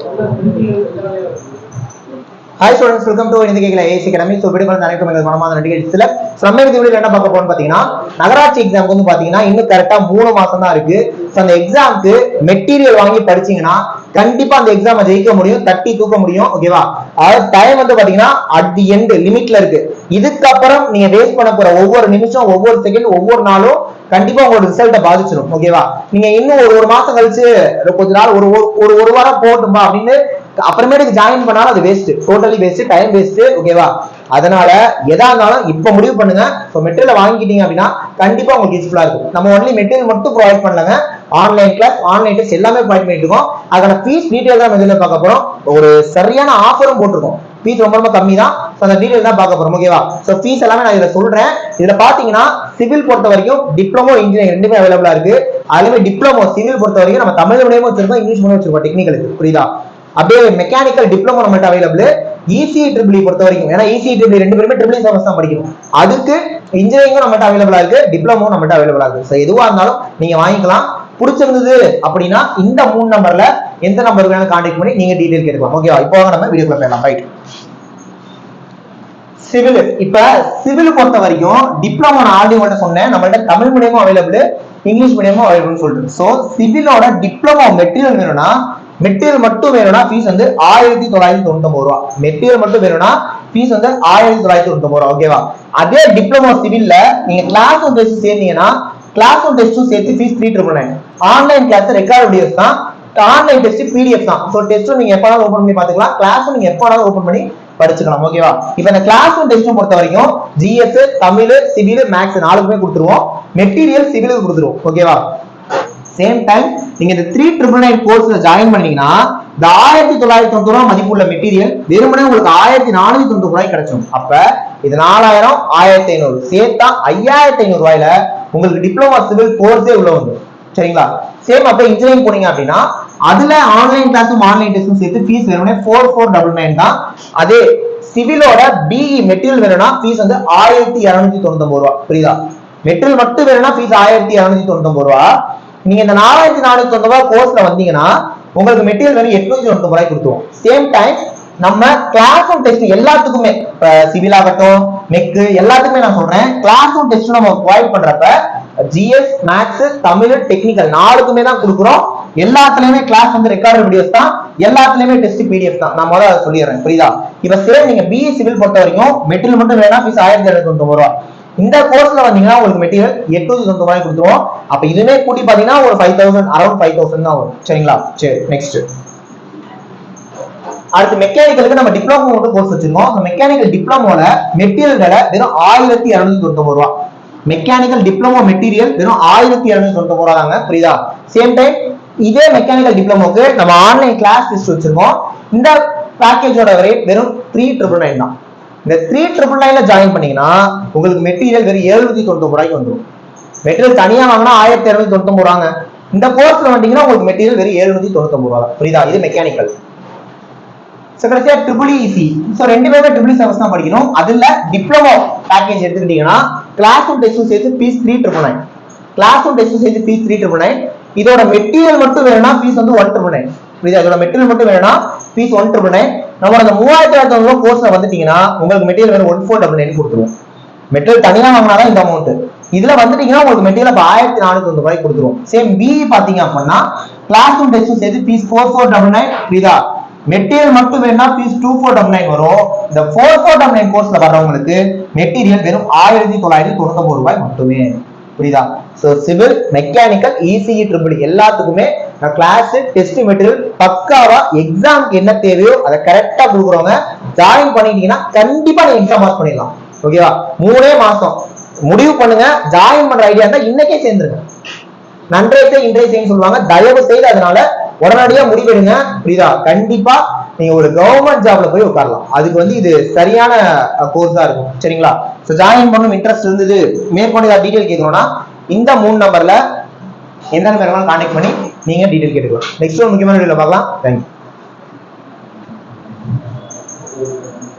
Hi students, welcome to Indikekila AIC Academy. So video call connect பண்ணுங்க மனமார்ந்த நன்றிகள். சில நம்ம இந்த வீடியோல என்ன பார்க்க போறோம்னு பாத்தீங்கன்னா நகராட்சி எக்ஸாம்க்கு வந்து பாத்தீங்கன்னா இன்னும் கரெக்ட்டா 3 மாசம் தான் இருக்கு. சோ அந்த எக்ஸாம்க்கு மெட்டீரியல் வாங்கி படிச்சீங்கன்னா கண்டிப்பா அந்த எக்ஸாமை ஜெயிக்க முடியும், தட்டி தூக்க முடியும். ஓகேவா? அதாவது டைம் வந்து பாத்தீங்கன்னா அட் தி எண்ட் லிமிட்ல இருக்கு. இதுக்கு அப்புறம் நீங்க வேஸ்ட் பண்ண போற ஒவ்வொரு நிமிஷம், ஒவ்வொரு செகண்ட், ஒவ்வொரு நாளும் கண்டிப்பா உங்களோட ரிசல்ட்டை பாதிச்சிடும். ஓகேவா? நீங்க இன்னும் ஒரு மாசம் கழிச்சு கொஞ்ச நாள் ஒரு வாரம் போட்டுமா அப்படின்னு அப்புறமேட்டுக்கு ஜாயின் பண்ணாலும் அது waste, totally waste, time waste. ஓகேவா? அதனால எதா இருந்தாலும் இப்ப முடிவு பண்ணுங்க. ஸோ மெட்டீரியல் வாங்கிட்டீங்க அப்படின்னா கண்டிப்பா உங்களுக்கு யூஸ்ஃபுல்லா இருக்கும். நம்ம ஒன்லி மெட்டீரியல் மட்டும் ப்ரொவைட் பண்ணலங்க, ஆன்லைன் கிளாஸ், ஆன்லைன் டெஸ்ட் எல்லாமே ப்ரொவைட் பண்ணிட்டு இருக்கோம். அதோட ஃபீஸ் டீடைல் தான் மெட்டீரியல் பார்க்க போறோம். ஒரு சரியான ஆஃபரும் போட்டிருக்கோம். ஃபீஸ் ரொம்ப கம்மி தான். அந்த டீடைல் தான் பார்க்க போறோம். ஓகேவா? ஸோ ஃபீஸ் எல்லாமே நான் இதில் சொல்றேன். இதுல பாத்தீங்கன்னா சிவில் பொறுத்த வரைக்கும் டிப்ளமோ, இன்ஜினியரிங் ரெண்டுமே அவைலபிளா இருக்கு. அதுலயுமே டிப்ளமோ சிவில் பொறுத்த வரைக்கும் நம்ம தமிழ் மீடியமும் வச்சிருக்கோம், இங்கிலீஷ் மீடியம் வச்சிருக்கோம். டெக்னிக்கலுக்கு புரியுதா? அப்படியே மெக்கானிக்கல் டிப்ளமோ நம்மகிட்ட அவைலபிள். இசிஇ ட்ரிபிள் பொறுத்த வரைக்கும், ஏன்னா இசிஇ ட்ரிபிள் ரெண்டு பேருமே ட்ரிபிள் சர்வீஸ் தான் படிக்கணும். அதுக்கு இன்ஜினியரிங்கும் நம்மகிட்ட அவைலபிளா இருக்கு, டிப்ளமோ நம்மகிட்ட அவைலபிளா இருக்கு. ஸோ எதுவா இருந்தாலும் நீங்க வாங்கிக்கலாம். பிடிச்சிருந்தது அப்படின்னா இந்த 3 நம்பர்ல எந்த நம்பருக்கு வேணாலும் கான்டாக்ட் பண்ணி நீங்க டீடைல் கேட்கலாம். ஓகேவா? இப்போ நம்ம வீடியோக்குள்ள போயிடலாம். ரைட். சிவில். இப்ப சிவில் பொறுத்த வரைக்கும் டிப்ளமோ நான் ஆல்ரெடி உங்கள்ட்ட சொன்னேன், நம்மள்ட்ட தமிழ் மீடியமும் அவைலபிள், இங்கிலீஷ் மீடியமும் அவைலபிள் சொல்லிட்டு. சோ சிவிலோட டிப்ளமோ மெட்டீரியல் வேணும்னா, மெட்டீரியல் மட்டும் வேணும்னா ஃபீஸ் வந்து 1999 ரூபா. மெட்டீரியல் மட்டும் வேணும்னா ஃபீஸ் வந்து 1999 ரூபா. ஓகேவா? அதே டிப்ளமோ சிவில்ல நீங்க கிளாஸ் ஒன் டெஸ்ட் சேர்ந்தீங்கன்னா கிளாஸ் ஒன் டெஸ்டும் சேர்த்து fees 3999. Online class record videos தான், ஆன்லைன் டெஸ்ட் பிடிஎஃப் தான். சோ டெஸ்டும் நீங்க எப்ப ஓபன் பண்ணி பாத்துக்கலாம், கிளாஸும் நீங்க எப்ப ஓபன் பண்ணி படிச்சுக்கலாம். ஓகேவா? இப்ப இந்த கிளாஸ் ஒன் டெஸ்ட் பொறுத்த வரைக்கும் ஜிஎஸ், தமிழ், சிவில், மேக்ஸ் நாலுக்குமே கொடுத்துருவோம். மெட்டீரியல் சிவிலுக்கு கொடுத்துருவோம். ஓகேவா? சேம் டைம் நீங்க இந்த 3999 கோர்ஸ்ல ஜாயின் பண்ணீங்கன்னா இந்த 1990 ரூபாய் மதிப்புள்ள மெட்டீரியல் வெறுமனே உங்களுக்கு 1490 ரூபாய் கிடைச்சிடும். அப்ப இது 4000, 1500 சேர்த்தா 5500 ரூபாயில உங்களுக்கு டிப்ளமோ சிவில் கோர்ஸே உள்ள வந்துடும். சரிங்களா? சேம் அப்ப இன்ஜினியரிங் போனீங்க அப்படின்னா அதுல ஆன்லைன் கிளாஸும் ஆன்லைன் டெஸ்டும் சேர்த்து ஃபீஸ் வெறுமனே 4499 தான். அதே சிவிலோட பிஇ மெட்டீரியல் வேணும்னா ஃபீஸ் வந்து 1299 ரூபாய். புரியுதா? மெட்டீரியல் மட்டும் வேணும்னா ஃபீஸ் 1299 ரூபாய். நீங்க இந்த 4490 ரூபாய் கோர்ஸ்ல வந்தீங்கன்னா உங்களுக்கு மெட்டீரியல் வேணும் 899 ரூபாய் கொடுத்துருவோம். சேம் டைம் நம்ம கிளாஸ் ஒன் டெஸ்ட் எல்லாத்துக்குமே, சிவில் ஆகட்டும், மெக்கு எல்லாத்துக்குமே நான் சொல்றேன், கிளாஸ் ஒன் டெஸ்ட் நம்ம ப்ரொவைட் பண்றப்ப ஜிஎஸ், மேக்ஸ், தமிழ், டெக்னிக்கல் நாலுக்குமே தான் கொடுக்குறோம். எல்லாத்துலயுமே கிளாஸ் வந்து ரெக்கார்ட் வீடியோஸ் தான், எல்லாத்துலயுமே டெஸ்ட் பிடிஎஃப் தான். நான் முதல்ல சொல்லிடுறேன். புரியுதா? இப்ப சேம் நீங்க பிஇ சிவில் பொறுத்த வரைக்கும் மெட்டீரியல் மட்டும் வேணா ஃபீஸ் 1299 ரூபாய். இந்த கோர்ஸ்ல வந்தீங்கன்னா உங்களுக்கு மெட்டீரியல் 890 ரூபாய் கொடுத்துருவோம். அப்ப இதுவே கூட்டி பாத்தீங்கன்னா ஒரு 5000, அரௌண்ட் 5000 தான் வரும். சரிங்களா? சரி, நெக்ஸ்ட். அடுத்து மெக்கானிக்கலுக்கு நம்ம டிப்ளமோ மட்டும் கோர்ஸ் வச்சிருக்கோம். மெக்கானிக்கல் டிப்ளமோல மெட்டீரியல் விலை வெறும் 1299 ரூபாய். மெக்கானிக்கல் டிப்ளமோ மெட்டீரியல் வெறும் 1299 ரூபாய் தாங்க. புரியுதா? சேம் டைம் இதே மெக்கானிக்கல் டிப்ளமோக்கு நம்ம ஆன்லைன் கிளாஸ் டெஸ்ட் வச்சிருக்கோம். இந்த பேக்கேஜோட ரேட் வெறும் 3999 தான். இந்த 3999ல ஜாயின் பண்ணீங்கன்னா உங்களுக்கு மெட்டீரியல் வெறும் 799 ரூபாய்க்கு வந்துடும். மெட்டீரியல் தனியா வாங்கினா 1299 ரூபாங்க. இந்த கோர்ஸ்ல வந்தீங்கன்னா உங்களுக்கு மெட்டீரியல் வெறும் 799 ரூபாய். புரியுதா? இது மெக்கானிக்கல். கடைசியா ட்ரிபிள் இசி. ஸோ ரெண்டு பேருமே ட்ரிபிள் சர்வீஸ் தான் படிக்கணும். அதுல டிப்ளமோ பேக்கேஜ் எடுத்துக்கிட்டீங்கன்னா கிளாஸ் ஒன் டெஸ்டும் சேர்த்து ஃபீஸ் 3999. கிளாஸ் ஒன் டெஸ்டும் சேர்த்து ஃபீஸ் 3999. இதோட மெட்டீரியல் மட்டும் வேணும்னா ஃபீஸ் வந்து 199. புரியுதா? இதோட மெட்டீரியல் மட்டும் வேணும்னா ஃபீஸ் 199. நம்ம அந்த 3200 ரூபாய் கோர்ஸ்ல வந்துட்டீங்கன்னா உங்களுக்கு மெட்டீரியல் வேணும் 1499 கொடுத்துருவோம். மெட்டீரியல் தனியா வாங்கினாதான் இந்த அமௌண்ட். இதுல வந்துட்டீங்கன்னா உங்களுக்கு மெட்டீரியல் 1490 ரூபாய் கொடுத்துருவோம். சேம் பிஇ பாத்தீங்க அப்படின்னா கிளாஸ் ஒன் டெஸ்டும் சேர்த்து ஃபீஸ் 4499. புரியுதா? மெட்டீரியல் மட்டும் வேணும்னா ஃபீஸ் 2499 வரும். இந்த 4499 கோர்ஸ்ல வர்றவங்களுக்கு மெட்டீரியல் வெறும் 1999 ரூபாய் மட்டுமே. புரியுதா? So civil, mechanical, ECE, triple எல்லாத்துக்குமே நான் கிளாஸ், டெஸ்ட், மெட்டீரியல் பக்காவா எக்ஸாம்க்கு என்ன தேவையோ அதை கரெக்டா கொடுக்குறவங்க ஜாயின் பண்ணிட்டீங்கன்னா கண்டிப்பா நீங்க எக்ஸாம் பாஸ் பண்ணிடலாம். ஓகேவா? 3 மாசம் முடிவு பண்ணுங்க. ஜாயின் பண்ற ஐடியா இருந்தா இன்னைக்கே சேர்ந்துருங்க. நன்றைய இன்றைய செய்ய சொல்லுவாங்க. தயவு செய்து அதனால உடனடியா முடிவெடுங்க. புரியுதா? கண்டிப்பா நீங்க ஒரு கவர்மெண்ட் ஜாப்ல போய் உட்காரலாம். அதுக்கு வந்து இது சரியான கோர்ஸா இருக்கும். சரிங்களா? சோ ஜாயின் பண்ணணும் இன்ட்ரெஸ்ட் இருந்தது, மேற்கொண்டு டீடைல் கேட்கணும்னா இந்த 3 நம்பர்ல எந்த நம்பர் கான்டாக்ட் பண்ணி நீங்க டீடைல் கேட்டுக்கலாம். நெக்ஸ்ட் ஒரு முக்கியமான வீடியோல பார்க்கலாம். தேங்க்யூ.